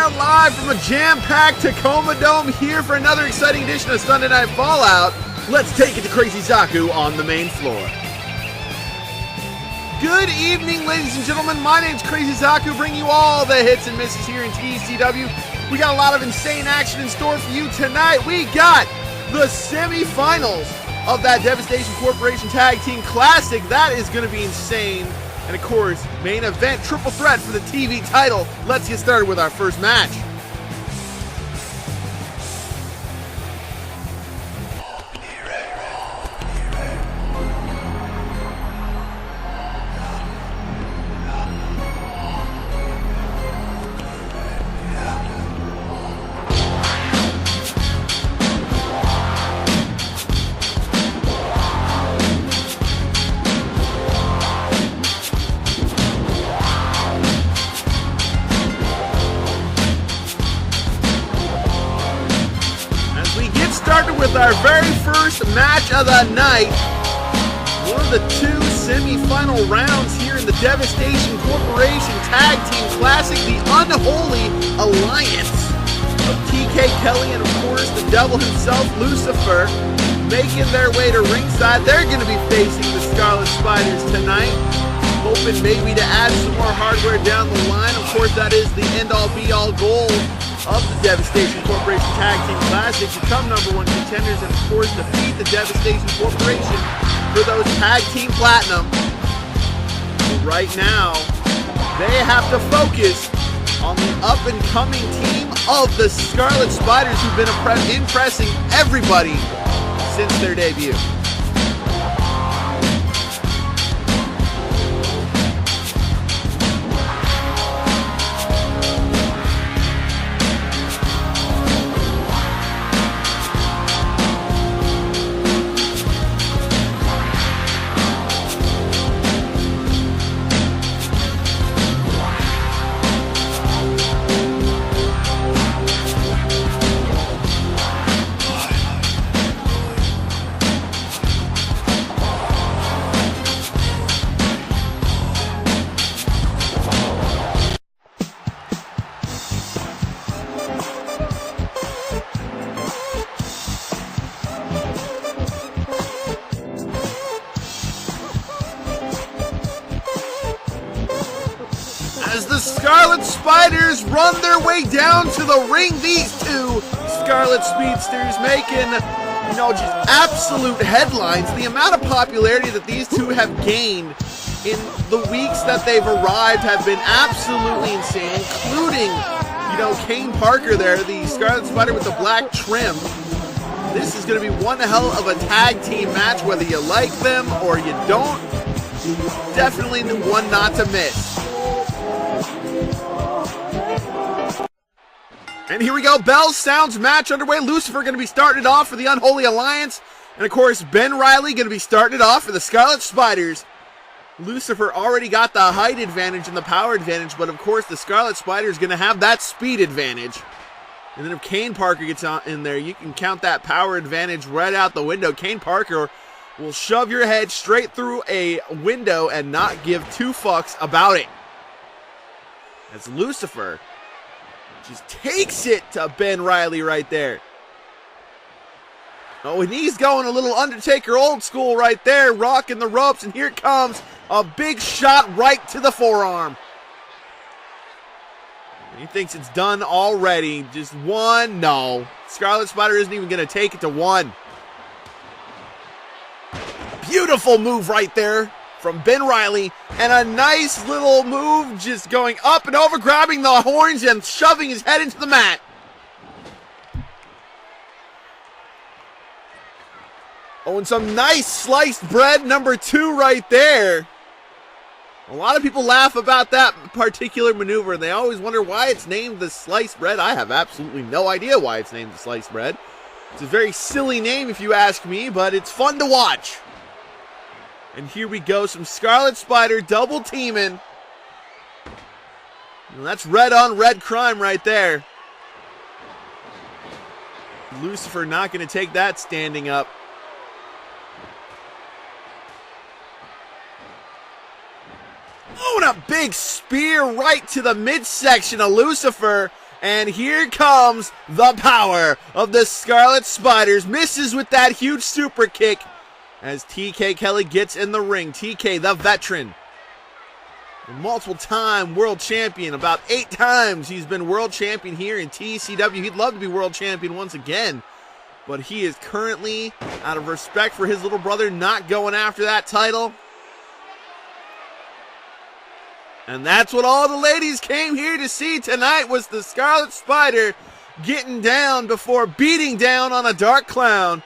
out live from a jam-packed Tacoma Dome here for another exciting edition of Sunday Night Fallout. Let's take it to Crazy Zaku on the main floor. Good evening, ladies and gentlemen. My name's Crazy Zaku, bringing you all the hits and misses here in TCW. We got a lot of insane action in store for you tonight. We got the semifinals of that Devastation Corporation Tag Team Classic. That is going to be insane. And of course, main event, triple threat for the TV title. Let's get started with our first match. With our very first match of the night, one of the two semi-final rounds here in the Devastation Corporation Tag Team Classic, the Unholy Alliance of TK Kelly and of course the devil himself, Lucifer, making their way to ringside. They're going to be facing the Scarlet Spiders tonight, hoping maybe to add some more hardware down the line. Of course, that is the end-all be-all goal of the Devastation Corporation Tag Team Classic, become number one contenders and of course defeat the Devastation Corporation for those Tag Team Platinum. But right now, they have to focus on the up-and-coming team of the Scarlet Spiders, who've been impressing everybody since their debut. As the Scarlet Spiders run their way down to the ring, these two Scarlet Speedsters making, just absolute headlines. The amount of popularity that these two have gained in the weeks that they've arrived have been absolutely insane, including, Kane Parker there, the Scarlet Spider with the black trim. This is going to be one hell of a tag team match, whether you like them or you don't. Definitely the one not to miss. And here we go, bells, sounds, match underway. Lucifer going to be starting it off for the Unholy Alliance. And of course, Ben Riley going to be starting it off for the Scarlet Spiders. Lucifer already got the height advantage and the power advantage, but of course the Scarlet Spiders going to have that speed advantage. And then if Kane Parker gets in there, you can count that power advantage right out the window. Kane Parker will shove your head straight through a window and not give two fucks about it. As Lucifer just takes it to Ben Riley right there. Oh, and he's going a little Undertaker old school right there, rocking the ropes, and here comes a big shot right to the forearm. He thinks it's done already. Just one, no. Scarlet Spider isn't even going to take it to one. Beautiful move right there from Ben Riley, and a nice little move just going up and over, grabbing the horns and shoving his head into the mat. Oh, and some nice sliced bread number 2 right there. A lot of people laugh about that particular maneuver, and they always wonder why it's named the sliced bread. I have absolutely no idea why it's named the sliced bread. It's a very silly name if you ask me, but it's fun to watch. And here we go, some Scarlet Spider double teaming. And that's red on red crime right there. Lucifer not going to take that standing up. Oh, and a big spear right to the midsection of Lucifer. And here comes the power of the Scarlet Spiders. Misses with that huge super kick as TK Kelly gets in the ring. TK, the veteran, the multiple-time world champion. About 8 times he's been world champion here in TCW. He'd love to be world champion once again, but he is currently, out of respect for his little brother, not going after that title. And that's what all the ladies came here to see tonight, was the Scarlet Spider getting down before beating down on a Dark Clown.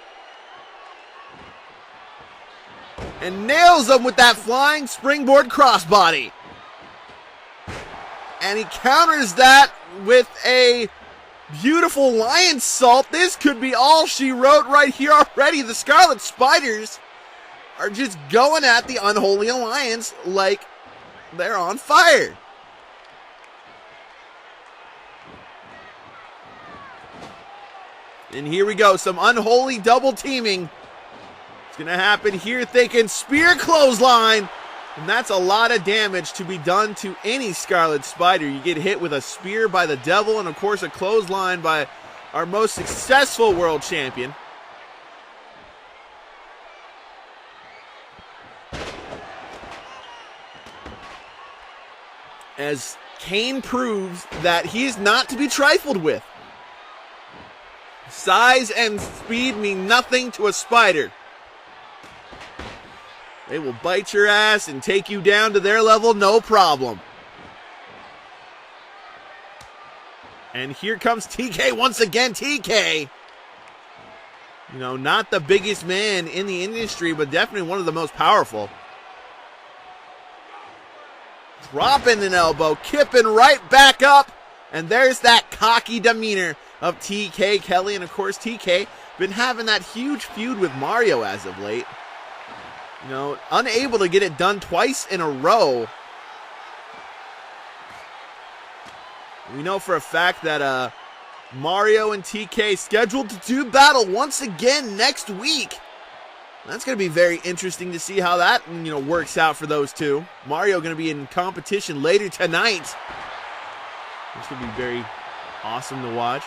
And nails him with that flying springboard crossbody. And he counters that with a beautiful lion salt. This could be all she wrote right here already. The Scarlet Spiders are just going at the Unholy Alliance like they're on fire. And here we go, some unholy double teaming. It's going to happen here, thinking spear clothesline. And that's a lot of damage to be done to any Scarlet Spider. You get hit with a spear by the devil and, of course, a clothesline by our most successful world champion. As Kane proves that he is not to be trifled with. Size and speed mean nothing to a spider. They will bite your ass and take you down to their level, no problem. And here comes TK once again. TK, you know, not the biggest man in the industry, but definitely one of the most powerful. Dropping an elbow, kipping right back up. And there's that cocky demeanor of TK Kelly. And of course, TK been having that huge feud with Mario as of late. You know, unable to get it done twice in a row. We know for a fact that Mario and TK scheduled to do battle once again next week. That's going to be very interesting to see how that, you know, works out for those two. Mario going to be in competition later tonight. It's going to be very awesome to watch.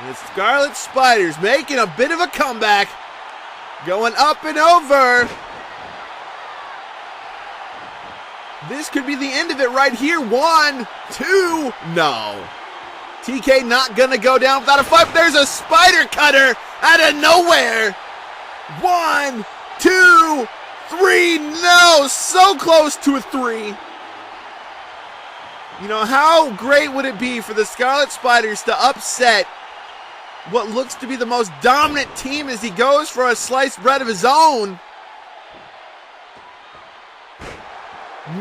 And the Scarlet Spiders making a bit of a comeback. Going up and over. This could be the end of it right here. 1, 2, no. TK not gonna go down without a fight. There's a spider cutter out of nowhere. 1, 2, 3, no. So close to a 3. You know, how great would it be for the Scarlet Spiders to upset what looks to be the most dominant team as he goes for a sliced bread of his own.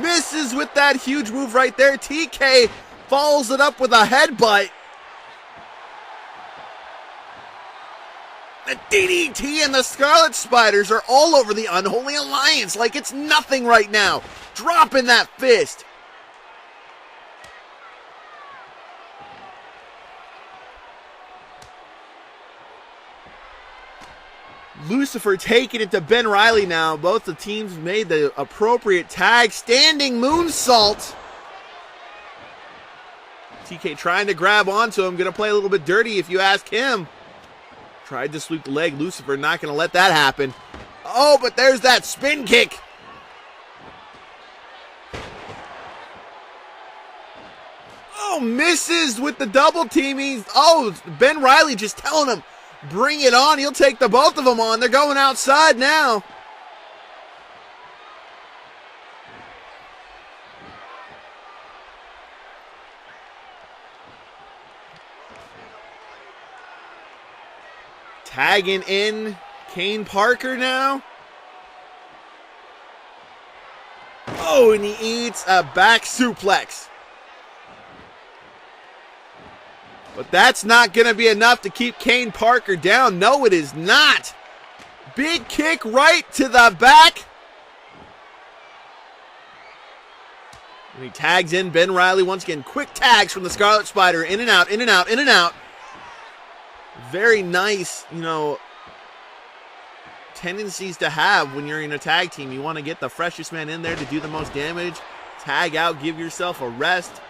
Misses with that huge move right there. TK follows it up with a headbutt. The DDT and the Scarlet Spiders are all over the Unholy Alliance like it's nothing right now. Dropping that fist. Lucifer taking it to Ben Riley now. Both the teams made the appropriate tag. Standing moonsault. TK trying to grab onto him. Going to play a little bit dirty if you ask him. Tried to sweep the leg. Lucifer not going to let that happen. Oh, but there's that spin kick. Oh, misses with the double teaming. Oh, Ben Riley just telling him, bring it on. He'll take the both of them on. They're going outside now. Tagging in Kane Parker now. Oh, and he eats a back suplex. But that's not going to be enough to keep Kane Parker down. No, it is not. Big kick right to the back. And he tags in Ben Riley once again. Quick tags from the Scarlet Spider. In and out, in and out, in and out. Very nice, you know, tendencies to have when you're in a tag team. You want to get the freshest man in there to do the most damage. Tag out, give yourself a rest.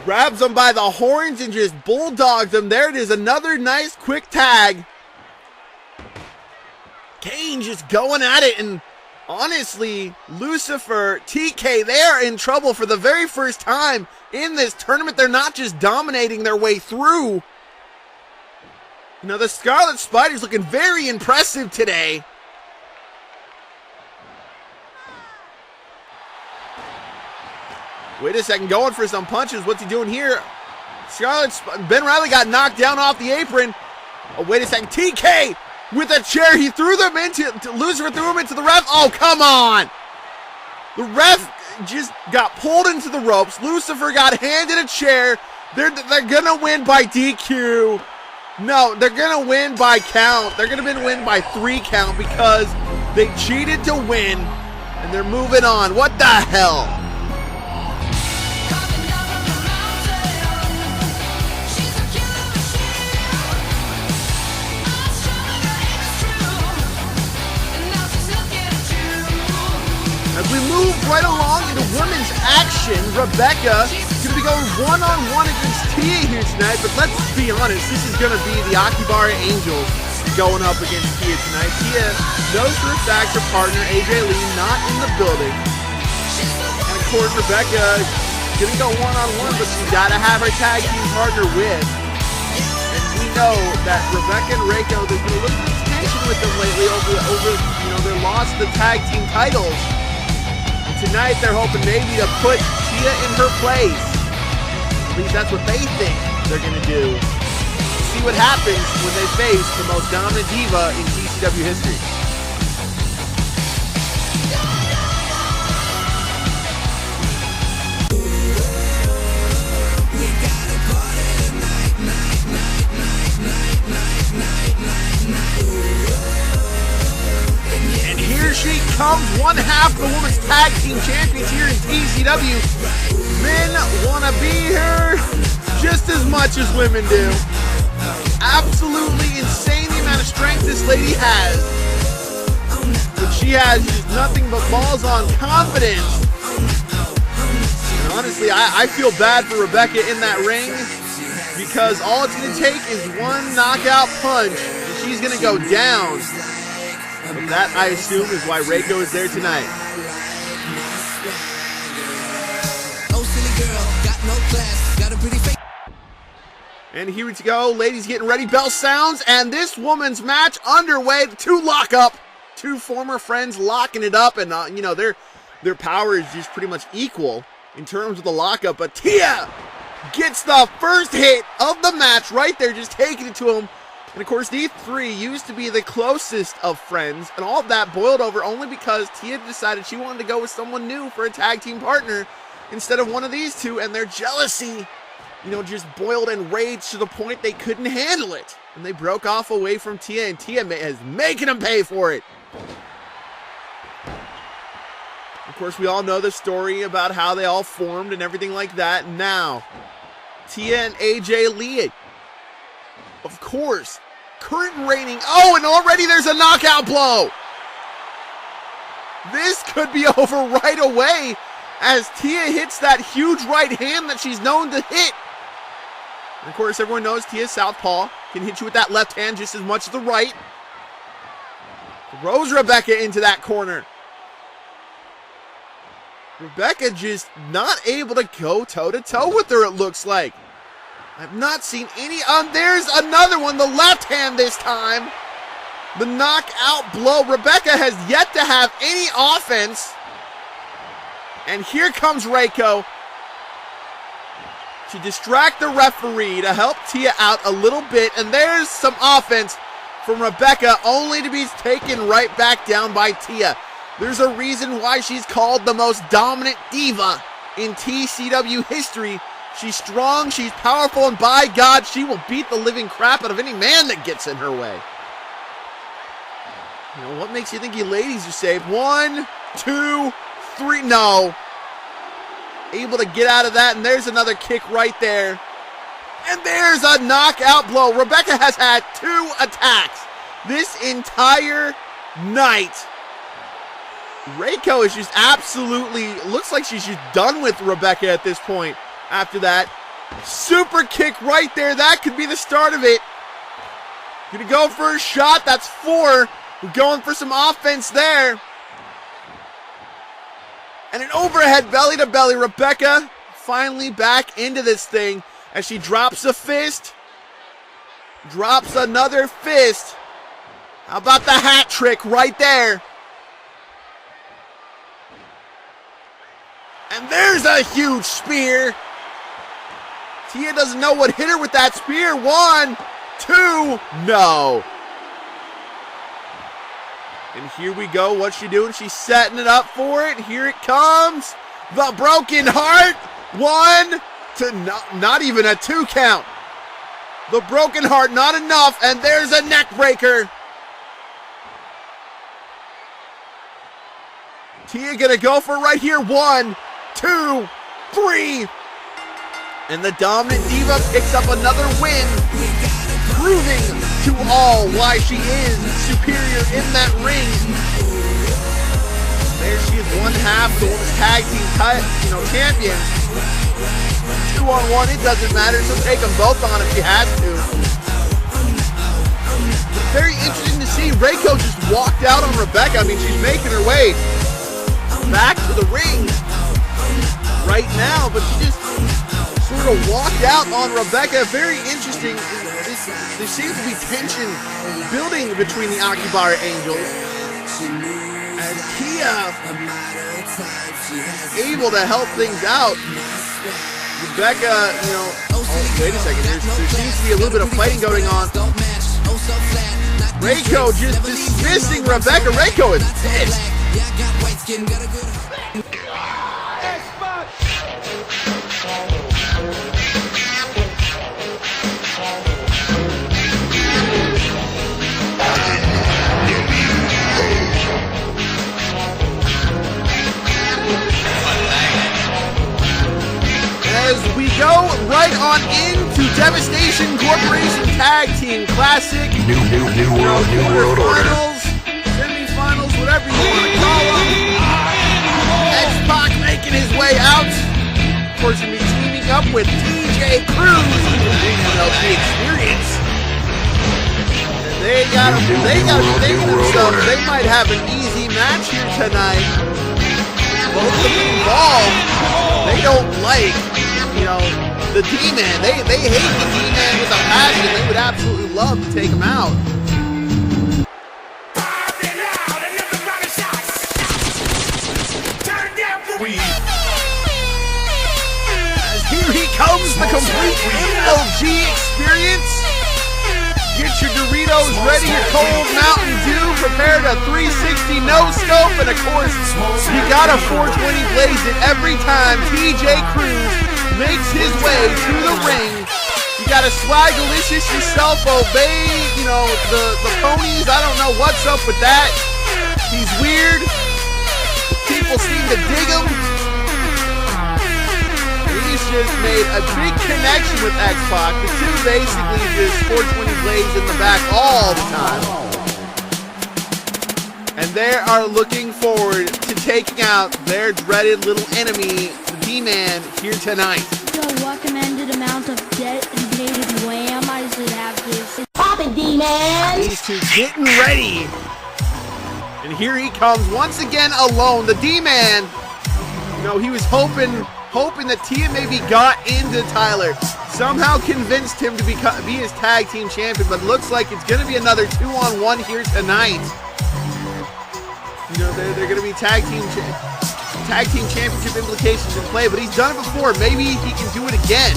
Grabs him by the horns and just bulldogs him. There it is, another nice quick tag. Kane just going at it, and honestly, Lucifer, TK, they are in trouble for the very first time in this tournament. They're not just dominating their way through. Now the Scarlet Spider's looking very impressive today. Wait a second, going for some punches. What's he doing here? Ben Riley got knocked down off the apron. Oh, wait a second, TK with a chair. He threw them into, Lucifer threw him into the ref. Oh, come on. The ref just got pulled into the ropes. Lucifer got handed a chair. They're gonna win by DQ. No, they're gonna win by count. They're gonna win by 3 count because they cheated to win, and they're moving on. What the hell? As we move right along into women's action, Rebecca is going to be going one-on-one against Tia here tonight, but let's be honest, this is going to be the Akibara Angels going up against Tia tonight. Tia knows for a fact her partner, AJ Lee, not in the building. And of course, Rebecca is going to go one-on-one, but she's got to have her tag team partner with. And we know that Rebecca and Reiko, there's been a little bit of tension with them lately over their loss of the tag team titles. Tonight, they're hoping maybe to put Tia in her place. At least that's what they think they're going to do. See what happens when they face the most dominant diva in TCW history. She comes, one half of the women's tag team champions here in TCW. Men want to be her just as much as women do. Absolutely insane the amount of strength this lady has. But she has just nothing but balls on confidence. And honestly, I feel bad for Rebecca in that ring because all it's going to take is one knockout punch and she's going to go down. But that, I assume, is why Reiko is there tonight. And here we go. Ladies getting ready. Bell sounds. And this woman's match underway. 2 lock up. 2 former friends locking it up. And, their power is just pretty much equal in terms of the lockup. But Tia gets the first hit of the match right there. Just taking it to him. And of course, these 3 used to be the closest of friends, and all of that boiled over only because Tia decided she wanted to go with someone new for a tag team partner instead of one of these 2, and their jealousy, just boiled and raged to the point they couldn't handle it. And they broke off away from Tia, and Tia is making them pay for it. Of course, we all know the story about how they all formed and everything like that. Now, Tia and AJ Lee, of course, current reigning. Oh, and already there's a knockout blow. This could be over right away as Tia hits that huge right hand that she's known to hit. And of course, everyone knows Tia southpaw can hit you with that left hand just as much as the right. Throws Rebecca into that corner. Rebecca just not able to go toe-to-toe with her, it looks like. I've not seen any. There's another one, the left hand this time. The knockout blow. Rebecca has yet to have any offense. And here comes Reiko to distract the referee to help Tia out a little bit. And there's some offense from Rebecca, only to be taken right back down by Tia. There's a reason why she's called the most dominant diva in TCW history. She's strong, she's powerful, and by God, she will beat the living crap out of any man that gets in her way. What makes you think you ladies are safe? 1, 2, 3, no. Able to get out of that, and there's another kick right there. And there's a knockout blow. Rebecca has had 2 attacks this entire night. Reiko is just absolutely, looks like she's just done with Rebecca at this point. After that super kick right there, that could be the start of it. Gonna go for a shot, that's 4. We're going for some offense there. And an overhead belly to belly. Rebecca finally back into this thing as she drops a fist. Drops another fist. How about the hat trick right there? And there's a huge spear. Tia doesn't know what hit her with that spear. 1, 2, no. And here we go. What's she doing? She's setting it up for it. Here it comes. The broken heart. 1, 2, not even a 2 count. The broken heart, not enough. And there's a neck breaker. Tia gonna go for it right here. 1, 2, 3. And the dominant diva picks up another win, proving to all why she is superior in that ring. There she is, one half the women's tag team champion. 2-on-1, it doesn't matter. She'll take them both on if she has to. Very interesting to see. Reiko just walked out on Rebecca. I mean, she's making her way back to the ring right now, but she just sort of walked out on Rebecca. Very interesting. There seems to be tension building between the Akibara Angels. And Tia able to help things out. Rebecca, wait a second. There seems to be a little bit of fighting going on. Reiko just dismissing Rebecca. Reiko is pissed. As we go right on into Devastation Corporation Tag Team Classic. New World Order. Semi-finals, whatever you want to call them. X-Pac making his way out. Of course, he'll be teaming up with TJ Cruz, MLP Experience. And they gotta be thinking themselves, they might have an easy match here tonight. Both of them involved, they don't like the D-Man. They hate the D-Man with a passion. They would absolutely love to take him out. As here he comes, the complete MLG Experience. Get your Doritos ready, your cold Mountain Dew, prepared a 360 no-scope, and of course, you got a 420 blaze it every time TJ Cruz makes his way to the ring. You gotta swag-delicious yourself, obey, the ponies. I don't know what's up with that. He's weird. People seem to dig him. He's just made a big connection with X-Pac. The two basically just 420 blaze in the back all the time. And they are looking forward to taking out their dreaded little enemy, the D-Man, here tonight. The recommended amount of detonated wham I should have this. Pop it, D-Man! These two getting ready. And here he comes once again alone. The D-Man, he was hoping that Tia maybe got into Tyler. Somehow convinced him to be his tag team champion, but looks like it's going to be another 2-on-1 here tonight. They're going to be tag team championship implications in play, but he's done it before. Maybe he can do it again.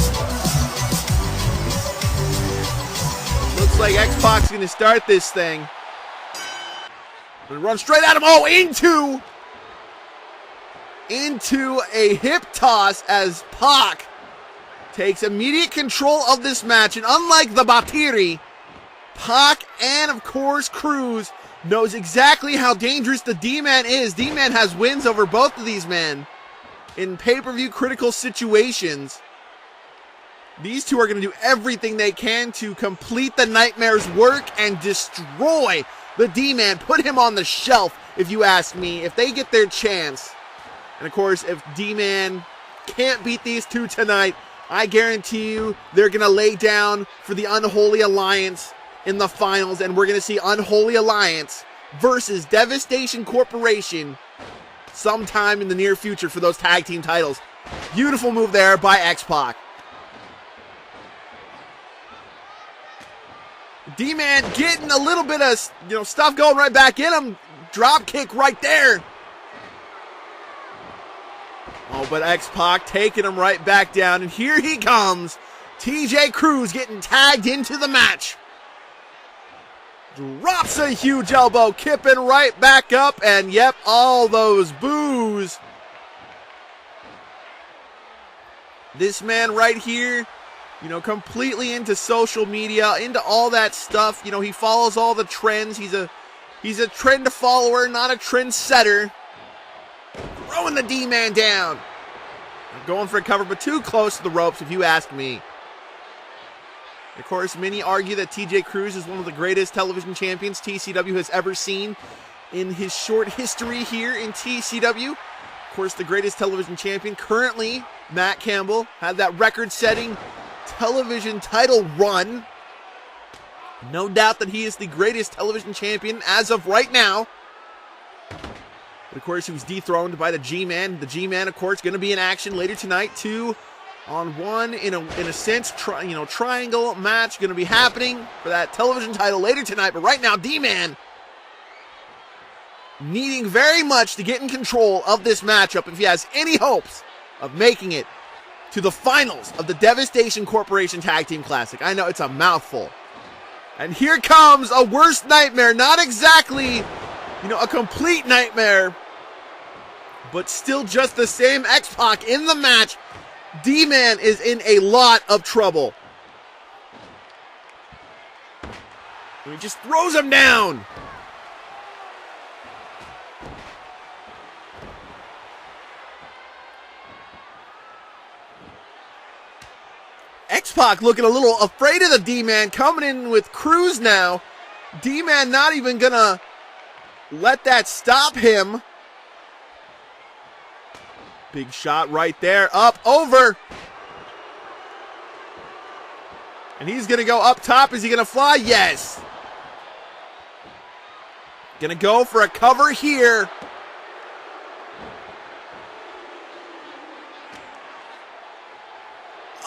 Looks like X-Pac's going to start this thing. Going to run straight at him. Oh, into a hip toss as Pac takes immediate control of this match. And unlike the Batiri, Pac and, of course, Cruz knows exactly how dangerous the D-Man is. D-Man has wins over both of these men in pay-per-view critical situations. These two are going to do everything they can to complete the Nightmare's work and destroy the D-Man. Put him on the shelf if you ask me, if they get their chance. And of course, if D-Man can't beat these two tonight, I guarantee you they're going to lay down for the Unholy Alliance in the finals, and we're going to see Unholy Alliance versus Devastation Corporation sometime in the near future for those tag team titles. Beautiful move there by X-Pac. D-Man getting a little bit of, stuff going right back in him. Drop kick right there. Oh, but X-Pac taking him right back down. And here he comes. TJ Cruz getting tagged into the match. Drops a huge elbow, kipping right back up. And yep, all those boos. This man right here, completely into social media, into all that stuff. He follows all the trends. He's a trend follower, not a trend setter. Throwing the D-Man down. Going for a cover, but too close to the ropes, if you ask me. Of course, many argue that TJ Cruz is one of the greatest television champions TCW has ever seen in his short history here in TCW. Of course, the greatest television champion currently, Matt Campbell, had that record-setting television title run. No doubt that he is the greatest television champion as of right now. But of course, he was dethroned by the G-Man. The G-Man, of course, going to be in action later tonight. 2-on-1 in a sense, triangle match going to be happening for that television title later tonight. But right now, D-Man needing very much to get in control of this matchup if he has any hopes of making it to the finals of the Devastation Corporation Tag Team Classic. I know it's a mouthful. And here comes a worst nightmare. Not exactly, a complete nightmare, but still just the same. X-Pac in the match. D-Man is in a lot of trouble. And he just throws him down. X-Pac looking a little afraid of the D-Man, coming in with Cruz now. D-Man not even gonna let that stop him. Big shot right there, up, over. And he's gonna go up top. Is he gonna fly? Yes. Gonna go for a cover here.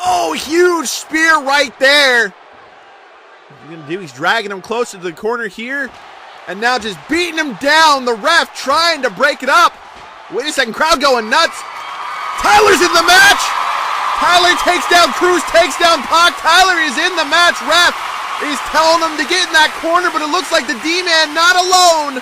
Oh, huge spear right there. What's he gonna do? He's dragging him closer to the corner here. And now just beating him down. The ref trying to break it up. Wait a second, crowd going nuts. Tyler's in the match. Tyler takes down Cruz, takes down Pac. Tyler is in the match. Ref is telling him to get in that corner, but it looks like the D-Man not alone.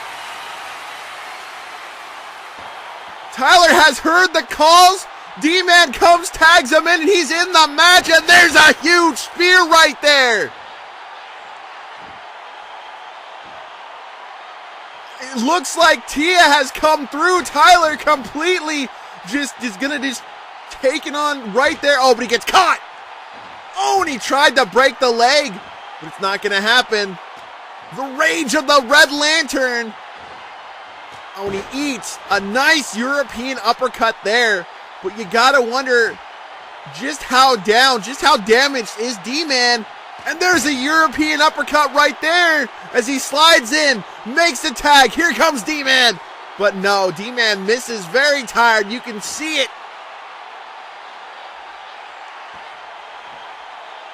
Tyler has heard the calls. D-Man comes, tags him in, and he's in the match, and there's a huge spear right there. It looks like Tia has come through. Tyler completely just taking on right there. Oh, but he gets caught. Oh, and he tried to break the leg, but it's not going to happen. The rage of the Red Lantern. Oh, and he eats a nice European uppercut there. But you gotta wonder just how damaged is D-Man. And there's a European uppercut right there as he slides in, makes the tag. Here comes D-Man. But no, D-Man misses, very tired. You can see it.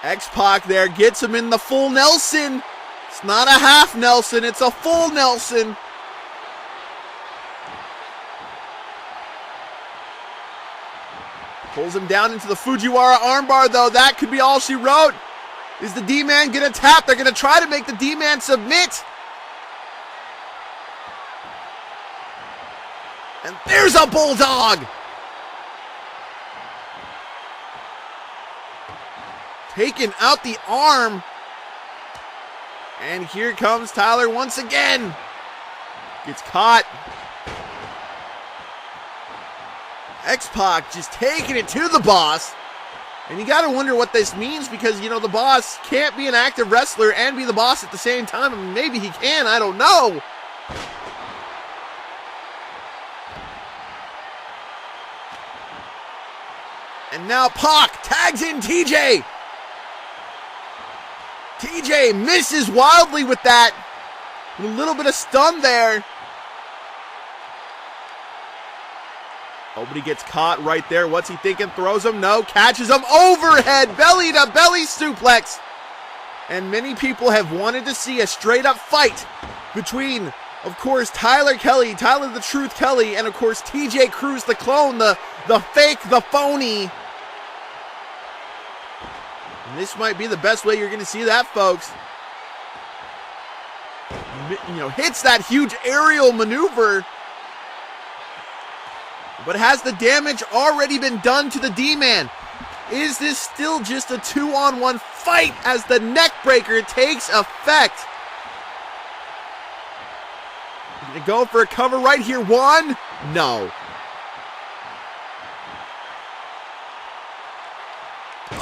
X-Pac there gets him in the full Nelson. It's not a half Nelson, it's a full Nelson. Pulls him down into the Fujiwara armbar, though. That could be all she wrote. Is the D-Man going to tap? They're going to try to make the D-Man submit. And there's a bulldog. Taking out the arm. And here comes Tyler once again. Gets caught. X-Pac just taking it to the boss. And you gotta wonder what this means because, the boss can't be an active wrestler and be the boss at the same time. I mean, maybe he can, I don't know. And now Pac tags in TJ. TJ misses wildly with that. A little bit of stun there. Oh, but he gets caught right there. What's he thinking? Throws him? No. Catches him. Overhead. Belly to belly suplex. And many people have wanted to see a straight up fight between, of course, Tyler the Truth Kelly, and of course TJ Cruz, the clone, the fake, the phony. And this might be the best way you're going to see that, folks. Hits that huge aerial maneuver. But has the damage already been done to the D-Man? Is this still just a 2-on-1 fight as the neck breaker takes effect? Gonna go for a cover right here. One? No.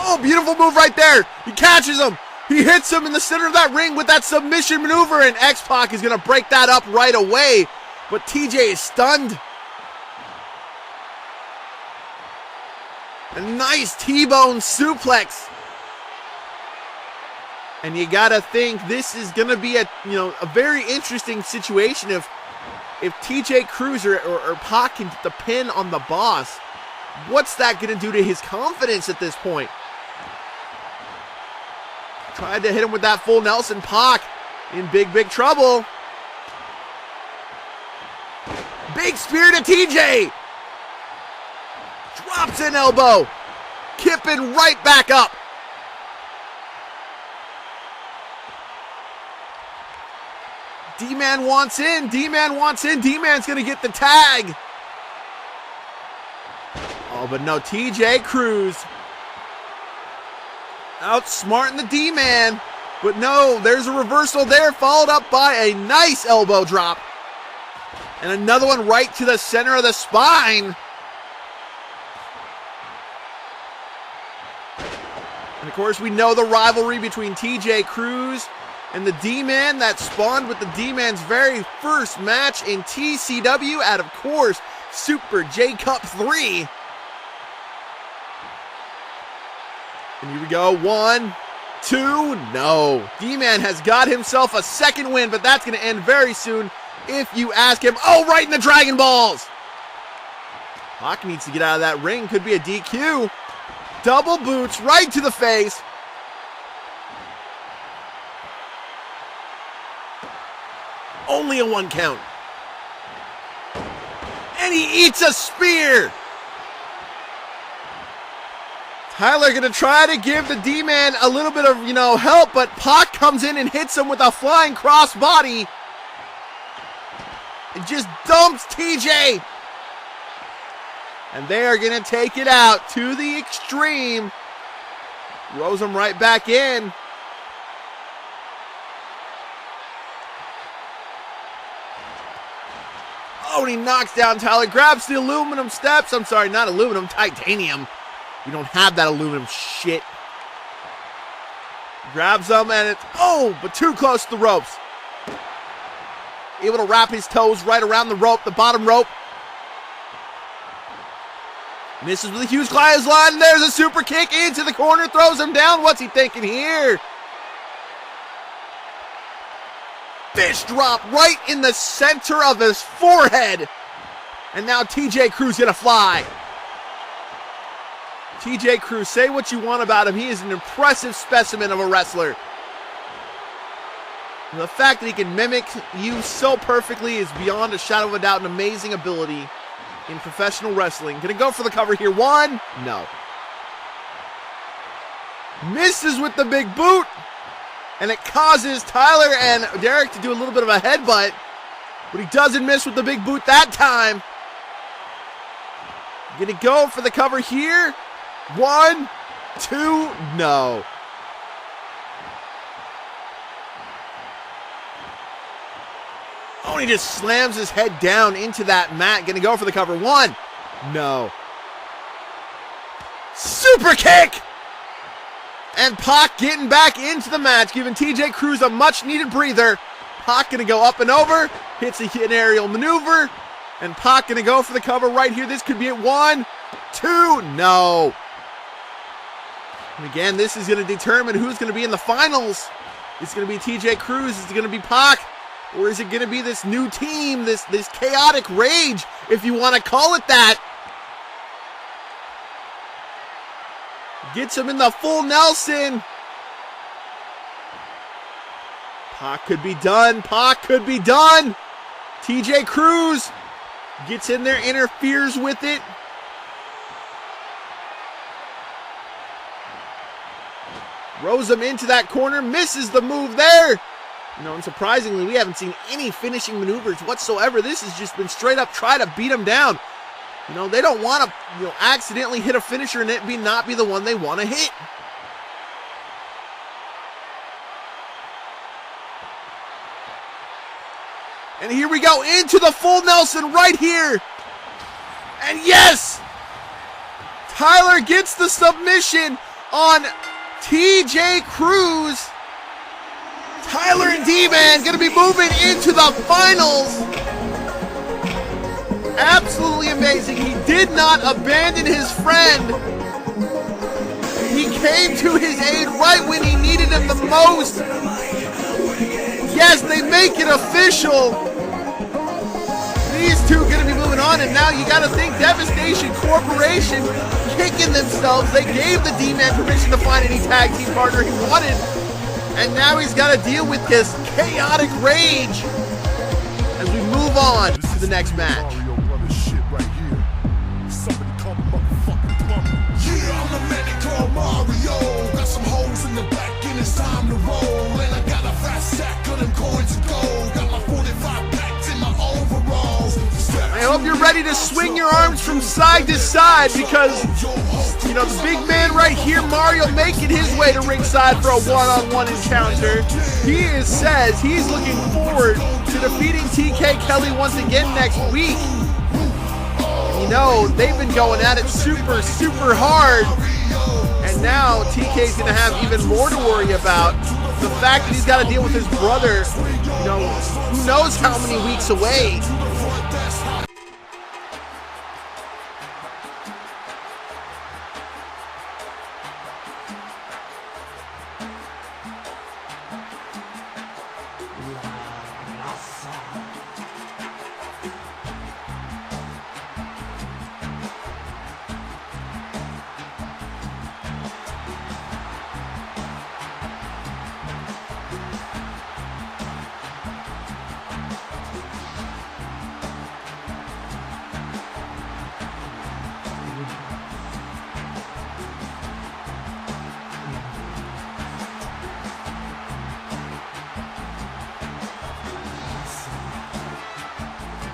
Oh, beautiful move right there. He catches him. He hits him in the center of that ring with that submission maneuver, and X-Pac is gonna break that up right away. But TJ is stunned. A nice T-bone suplex. And you gotta think this is gonna be a very interesting situation if TJ Cruz or Pac can get the pin on the boss. What's that gonna do to his confidence at this point? Tried to hit him with that full Nelson. Pac in big trouble. Big spear to TJ. Drops an elbow. Kipping right back up. D-Man wants in. D-Man wants in. D-Man's going to get the tag. Oh, but no. TJ Cruz outsmarting the D-Man. But no, there's a reversal there, followed up by a nice elbow drop. And another one right to the center of the spine. And of course, we know the rivalry between TJ Cruz and the D-Man that spawned with the D-Man's very first match in TCW at, of course, Super J-Cup 3. And here we go. 1, 2, no. D-Man has got himself a second win, but that's going to end very soon if you ask him. Oh, right in the Dragon Balls. Pac needs to get out of that ring. Could be a DQ. Double boots right to the face. Only a 1 count. And he eats a spear. Tyler going to try to give the D-Man a little bit of, help, but Pac comes in and hits him with a flying crossbody. It just dumps TJ. And they are going to take it out to the extreme. Throws him right back in. Oh, and he knocks down Tyler. Grabs the aluminum steps. I'm sorry, not aluminum, titanium. We don't have that aluminum shit. Grabs them and it's, but too close to the ropes. Able to wrap his toes right around the rope, the bottom rope. Misses with a huge clothesline. There's a super kick into the corner. Throws him down. What's he thinking here? Fish drop right in the center of his forehead. And now TJ Cruz gonna fly. TJ Cruz, say what you want about him. He is an impressive specimen of a wrestler. And the fact that he can mimic you so perfectly is beyond a shadow of a doubt an amazing ability in professional wrestling. Gonna go for the cover here. 1, no. Misses with the big boot. And it causes Tyler and Derek to do a little bit of a headbutt. But he doesn't miss with the big boot that time. Gonna go for the cover here. 1, 2, no. Oh, and he just slams his head down into that mat. Gonna go for the cover. 1, no. Super kick! And Pac getting back into the match, giving TJ Cruz a much-needed breather. Pac gonna go up and over, hits an aerial maneuver, and Pac gonna go for the cover right here. This could be it. 1, 2, no. And again, this is going to determine who's going to be in the finals. It's going to be TJ Cruz, it's going to be Pac, or is it going to be this new team, this chaotic rage, if you want to call it that. Gets him in the full Nelson. Pac could be done. Pac could be done. TJ Cruz gets in there, interferes with it. Throws him into that corner, misses the move there. You know, and surprisingly, we haven't seen any finishing maneuvers whatsoever. This has just been straight up try to beat him down. You know, they don't want to, accidentally hit a finisher and it not be the one they want to hit. And here we go into the full Nelson right here. And yes! Tyler gets the submission on TJ Cruz. Tyler and D-Man going to be moving into the finals. Absolutely amazing. He did not abandon his friend. He came to his aid right when he needed him the most. Yes, they make it official. These two going to be moving on, and now you got to think Devastation Corporation kicking themselves. They gave the D-Man permission to find any tag team partner he wanted, and now he's got to deal with this chaotic rage as we move on to the next match. Mario, got some holes in the back and it's time to roll. And I got a fat stack of them coins to go. Got my 45 packs in my overalls. I hope you're ready to swing your arms from side to side because, the big man right here, Mario, making his way to ringside for a one-on-one encounter. He says he's looking forward to defeating TK Kelly once again next week. And they've been going at it super, super hard. And now TK's going to have even more to worry about. The fact that he's got to deal with his brother, who knows how many weeks away.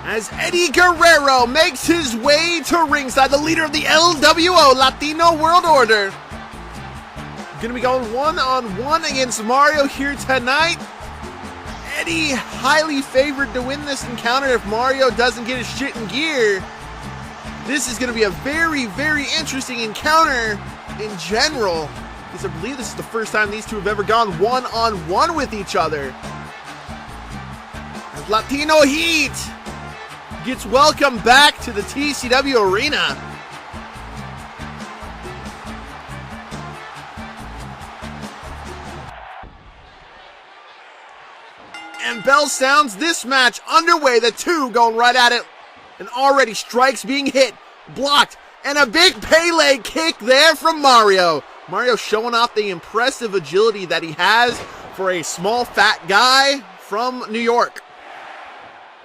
As Eddie Guerrero makes his way to ringside, the leader of the LWO, Latino World Order. Going to be going one-on-one against Mario here tonight. Eddie highly favored to win this encounter if Mario doesn't get his shit in gear. This is going to be a very, very interesting encounter in general, because I believe this is the first time these two have ever gone one-on-one with each other. As Latino Heat gets welcomed back to the TCW arena. And bell sounds, this match underway, the two going right at it, and already strikes being hit, blocked, and a big Pele kick there from Mario. Mario showing off the impressive agility that he has for a small fat guy from New York.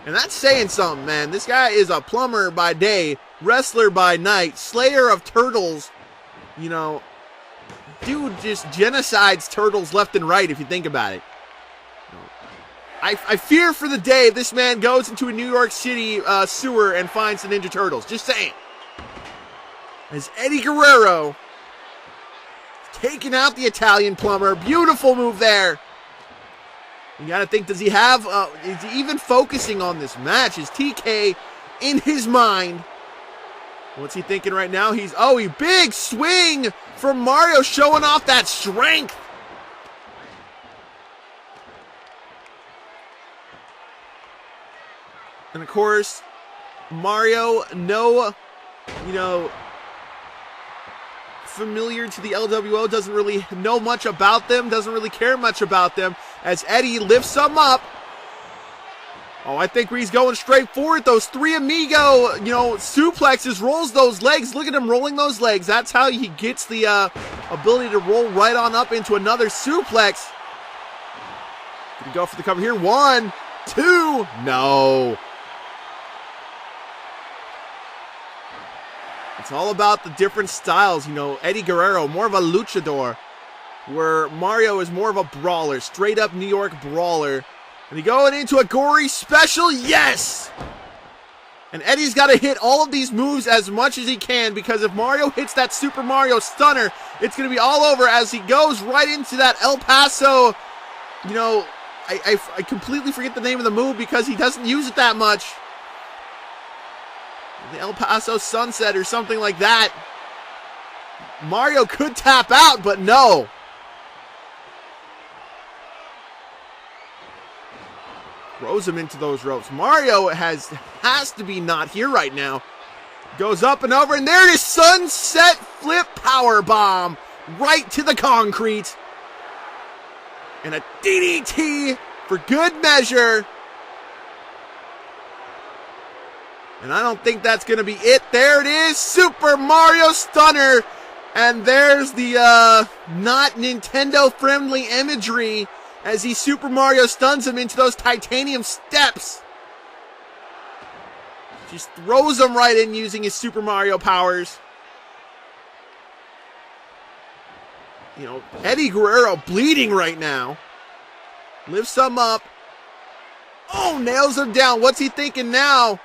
And that's saying something, man. This guy is a plumber by day, wrestler by night, slayer of turtles. Dude just genocides turtles left and right if you think about it. I fear for the day this man goes into a New York City sewer and finds the Ninja Turtles. Just saying. As Eddie Guerrero taking out the Italian plumber. Beautiful move there. You got to think, does he have, is he even focusing on this match? Is TK in his mind? What's he thinking right now? A big swing from Mario, showing off that strength. And of course, Mario, no, familiar to the LWO, doesn't really know much about them, doesn't really care much about them, as Eddie lifts them up. Oh, I think he's going straight for it. Those three amigo, suplexes, rolls those legs. Look at him rolling those legs. That's how he gets the ability to roll right on up into another suplex. Gonna go for the cover here. 1, 2, no. It's all about the different styles. Eddie Guerrero, more of a luchador, where Mario is more of a brawler, straight up New York brawler. And he going into a gory special, yes! And Eddie's got to hit all of these moves as much as he can, because if Mario hits that Super Mario Stunner, it's going to be all over as he goes right into that El Paso, I completely forget the name of the move because he doesn't use it that much. The El Paso Sunset or something like that. Mario could tap out, but no. Throws him into those ropes. Mario has to be not here right now. Goes up and over, and there it is. Sunset flip power bomb right to the concrete. And a DDT for good measure. And I don't think that's going to be it. There it is. Super Mario Stunner. And there's the not Nintendo-friendly imagery as he Super Mario stuns him into those titanium steps. Just throws him right in using his Super Mario powers. Eddie Guerrero bleeding right now. Lifts him up. Oh, nails him down. What's he thinking now?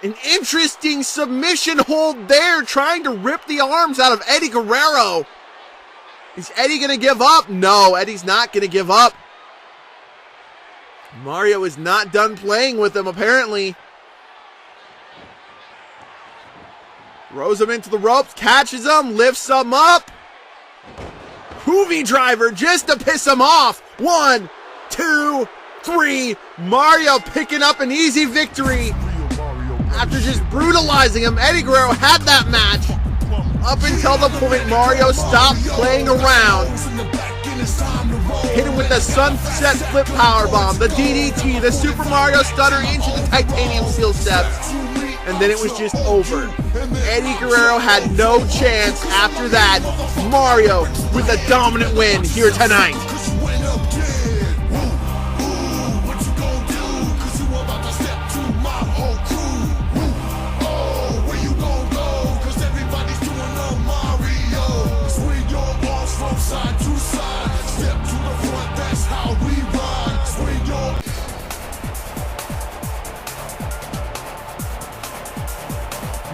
An interesting submission hold there, trying to rip the arms out of Eddie Guerrero. Is Eddie going to give up? No, Eddie's not going to give up. Mario is not done playing with him, apparently. Throws him into the ropes, catches him, lifts him up. Hoovy driver just to piss him off. 1, 2, 3. Mario picking up an easy victory. After just brutalizing him, Eddie Guerrero had that match up until the point Mario stopped playing around. Hit him with the sunset flip powerbomb, the DDT, the Super Mario Stunner into the titanium steel steps, and then it was just over. Eddie Guerrero had no chance after that. Mario with a dominant win here tonight.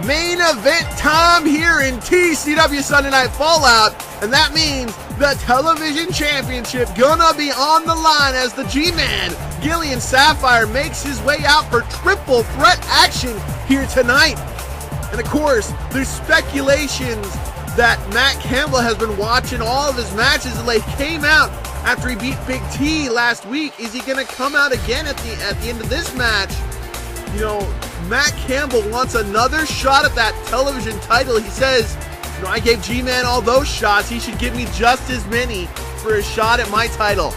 Main event time here in TCW Sunday Night Fallout, and that means the television championship gonna be on the line as the G-Man, Gilian Sapphire, makes his way out for triple threat action here tonight. And of course, there's speculations that Matt Campbell has been watching all of his matches and they came out after he beat Big T last week. Is he gonna come out again at the end of this match? Matt Campbell wants another shot at that television title. He says, I gave G-Man all those shots. He should give me just as many for a shot at my title.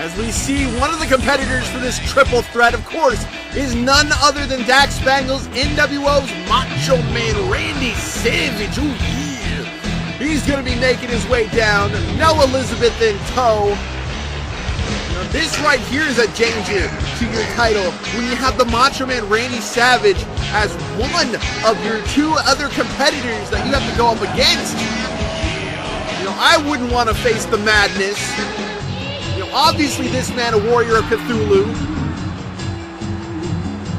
As we see one of the competitors for this triple threat, of course, is none other than Dax Spangles, NWO's Macho Man Randy Savage. Ooh, yeah. He's going to be making his way down. No Elizabeth in tow. Now, this right here is a danger to your title when you have the Macho Man Randy Savage as one of your two other competitors that you have to go up against. I wouldn't want to face the madness. Obviously this man a warrior of Cthulhu.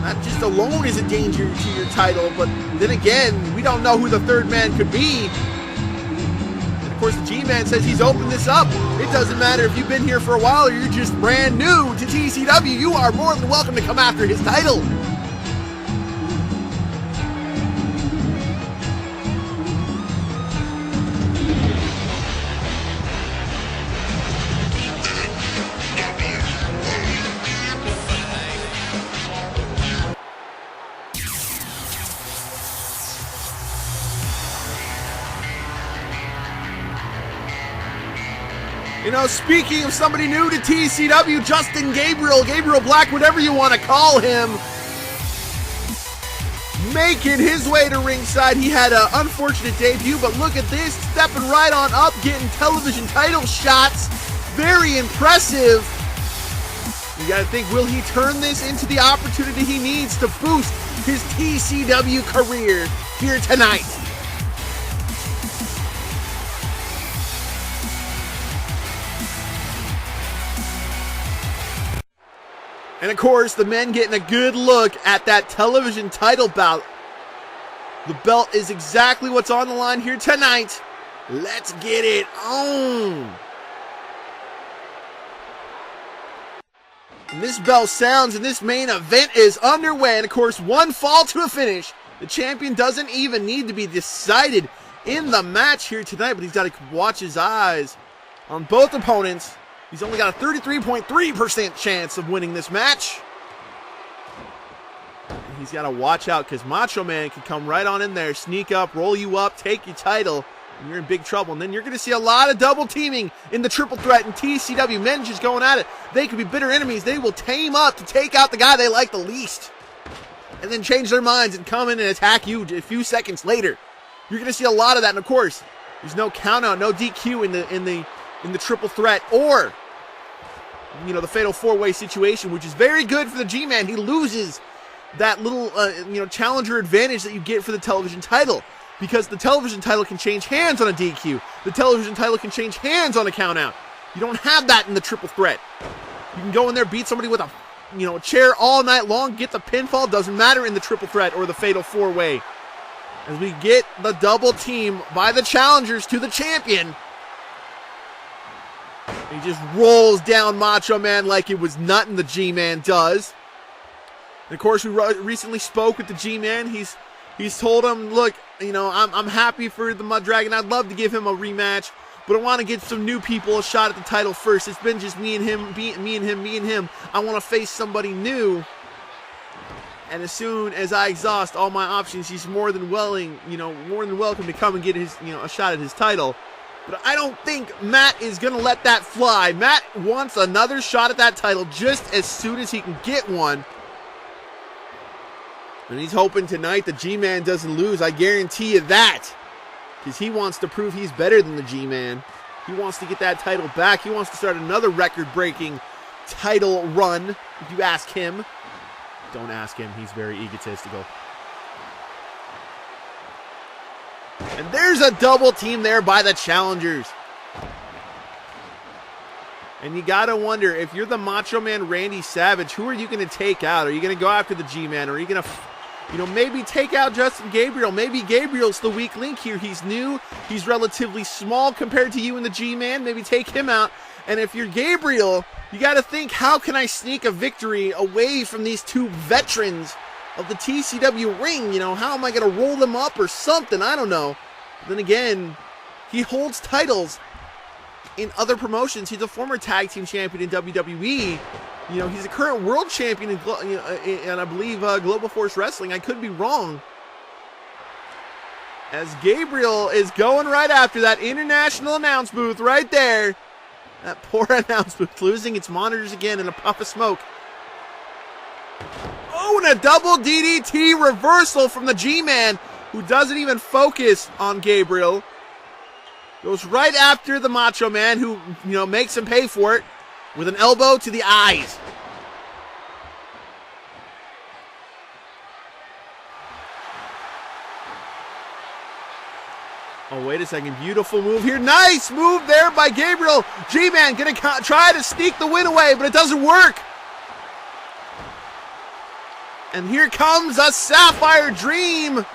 That just alone is a danger to your title, but then again, we don't know who the third man could be. And of course, the G-Man says he's opened this up. It doesn't matter if you've been here for a while or you're just brand new to TCW. You are more than welcome to come after his title. You know, speaking of somebody new to TCW, Justin Gabriel Black, whatever you want to call him, making his way to ringside. He had an unfortunate debut, but look at this, stepping right on up, getting television title shots. Very impressive. You gotta think, will he turn this into the opportunity he needs to boost his TCW career here tonight? And of course, the men getting a good look at that television title bout. The belt is exactly what's on the line here tonight. Let's get it on. And this bell sounds and this main event is underway. And of course, one fall to a finish. The champion doesn't even need to be decided in the match here tonight, but he's got to watch his eyes on both opponents. He's only got a 33.3% chance of winning this match. And he's got to watch out because Macho Man can come right on in there, sneak up, roll you up, take your title, and you're in big trouble. And then you're going to see a lot of double teaming in the triple threat and TCW. Men just going at it. They could be bitter enemies. They will team up to take out the guy they like the least. And then change their minds and come in and attack you a few seconds later. You're going to see a lot of that. And of course, there's no count out, no DQ in the triple threat or, you know, the fatal four-way situation, which is very good for the G-Man. He loses that little, challenger advantage that you get for the television title, because the television title can change hands on a DQ. The television title can change hands on a count-out. You don't have that in the triple threat. You can go in there, beat somebody with a chair all night long, get the pinfall. Doesn't matter in the triple threat or the fatal four-way. As we get the double team by the challengers to the champion. He just rolls down Macho Man like it was nothing, the G-Man does. And of course, we recently spoke with the G-Man. He's told him, look, I'm happy for the Mud Dragon. I'd love to give him a rematch, but I want to give some new people a shot at the title first. It's been just me and him. I want to face somebody new. And as soon as I exhaust all my options, he's more than welcome to come and get his, a shot at his title. But I don't think Matt is going to let that fly. Matt wants another shot at that title just as soon as he can get one. And he's hoping tonight the G-Man doesn't lose. I guarantee you that. Because he wants to prove he's better than the G-Man. He wants to get that title back. He wants to start another record-breaking title run, if you ask him. Don't ask him. He's very egotistical. And there's a double team there by the challengers. And you gotta wonder, if you're the Macho Man Randy Savage, who are you gonna take out? Are you gonna go after the G-Man? Or are you gonna, maybe take out Justin Gabriel? Maybe Gabriel's the weak link here. He's new. He's relatively small compared to you and the G-Man. Maybe take him out. And if you're Gabriel, you gotta think, how can I sneak a victory away from these two veterans of the TCW ring? How am I going to roll them up or something? I don't know. Then again, he holds titles in other promotions. He's a former tag team champion in WWE. He's a current world champion in I believe Global Force Wrestling. I could be wrong. As Gabriel is going right after that international announce booth right there. That poor announce booth losing its monitors again in a puff of smoke. Oh, and a double DDT reversal from the G-Man, who doesn't even focus on Gabriel. Goes right after the Macho Man, who, makes him pay for it with an elbow to the eyes. Oh, wait a second. Beautiful move here. Nice move there by Gabriel. G-Man gonna try to sneak the win away, but it doesn't work. And here comes a Sapphire Dream.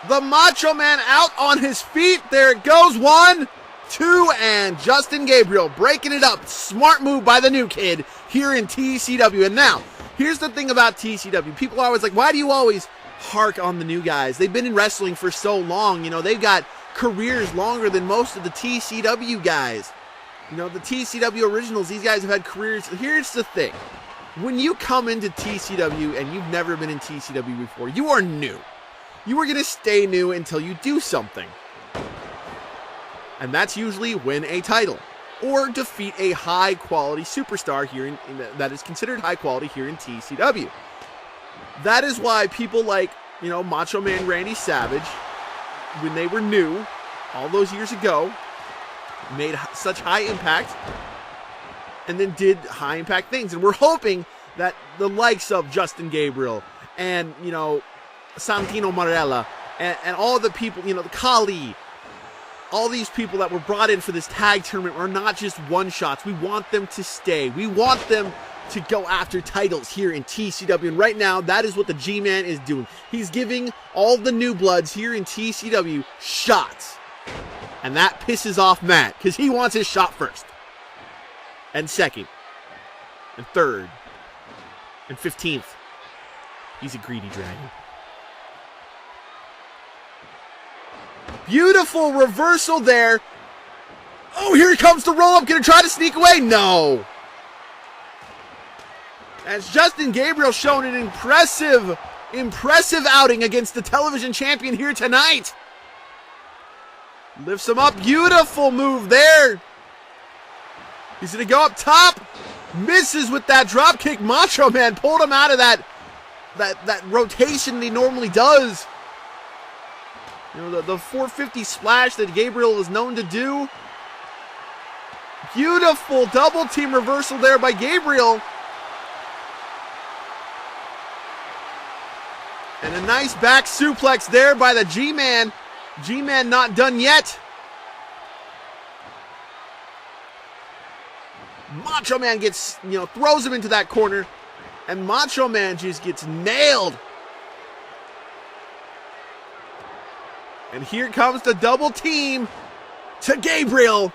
The Macho Man out on his feet. There it goes. 1, 2, and Justin Gabriel breaking it up. Smart move by the new kid here in TCW. And now, here's the thing about TCW. People are always like, why do you always hark on the new guys? They've been in wrestling for so long. You know, they've got careers longer than most of the TCW guys. You know, the TCW originals, these guys have had careers. Here's the thing. When you come into TCW and you've never been in TCW before, you are new. You are going to stay new until you do something. And that's usually win a title or defeat a high-quality superstar here that is considered high quality here in TCW. That is why people like, you know, Macho Man Randy Savage, when they were new all those years ago, made such high impact and then did high impact things. And we're hoping that the likes of Justin Gabriel and, you know, Santino Marella and all the people, you know, the Kali, all these people that were brought in for this tag tournament are not just one-shots. We want them to stay. We want them to go after titles here in TCW. And right now, that is what the G-Man is doing. He's giving all the new bloods here in TCW shots. And that pisses off Matt, because he wants his shot first. And second. And third. And 15th. He's a greedy dragon. Beautiful reversal there. Oh, here comes the roll-up. Gonna try to sneak away? No. As Justin Gabriel shown an impressive outing against the television champion here tonight. Lifts him up. Beautiful move there. He's going to go up top. Misses with that drop kick. Macho Man pulled him out of that rotation he normally does. You know, the 450 splash that Gabriel is known to do. Beautiful double team reversal there by Gabriel. And a nice back suplex there by the G-Man. G-Man not done yet. Macho Man gets, you know, throws him into that corner. And Macho Man just gets nailed. And here comes the double team to Gabriel.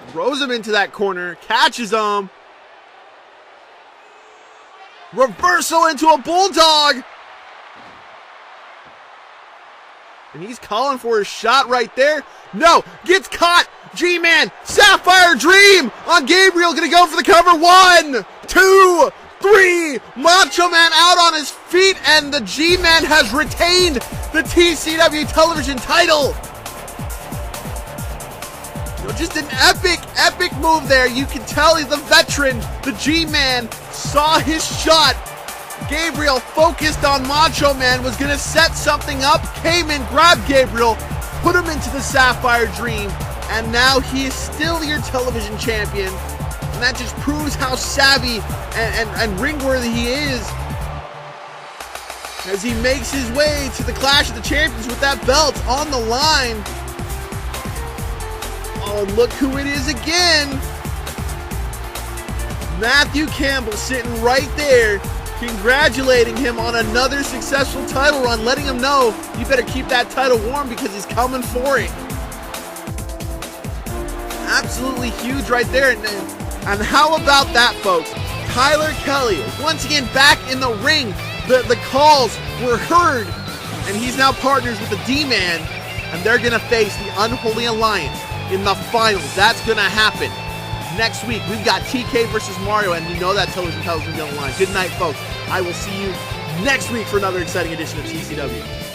Throws him into that corner. Catches him. Reversal into a bulldog. And he's calling for his shot right there. No, gets caught. G-Man, Sapphire Dream on Gabriel. Gonna go for the cover. 1, 2, 3. Macho Man out on his feet, and the G-Man has retained the TCW television title. You know, just an epic move there. You can tell he's the veteran. The G-Man saw his shot. Gabriel focused on Macho Man, was going to set something up, came in, grabbed Gabriel, put him into the Sapphire Dream, and now he is still your television champion. And that just proves how savvy and ring-worthy he is as he makes his way to the Clash of the Champions with that belt on the line. Oh, look who it is again. Matthew Campbell sitting right there, congratulating him on another successful title run, letting him know you better keep that title warm because he's coming for it. Absolutely huge right there. And how about that, folks? Tyler Kelly once again back in the ring. The calls were heard, and he's now partners with the D-Man, and they're going to face the Unholy Alliance in the finals. That's going to happen next week. We've got TK versus Mario, and you know that television title's going to be on the line. Good night, folks. I will see you next week for another exciting edition of TCW.